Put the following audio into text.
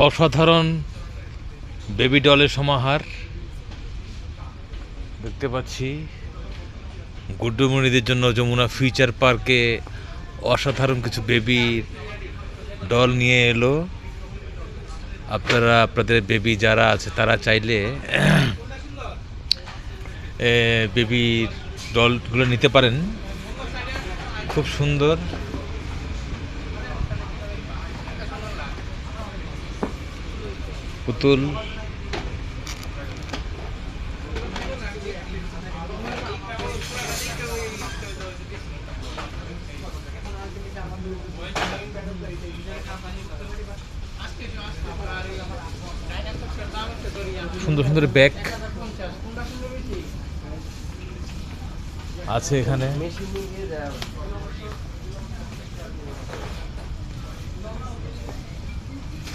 অসাধারণ বেবি ডলের সমাহার দেখতে পাচ্ছি। গুড্ডুমণিদের জন্য যমুনা ফিউচার পার্কে অসাধারণ কিছু বেবি ডল নিয়ে এলো। আপনারা আপনাদের বেবি যারা আছে তারা চাইলে বেবির ডলগুলো নিতে পারেন। খুব সুন্দর। পুতুল, সুন্দর সুন্দর ব্যাগ আছে এখানে।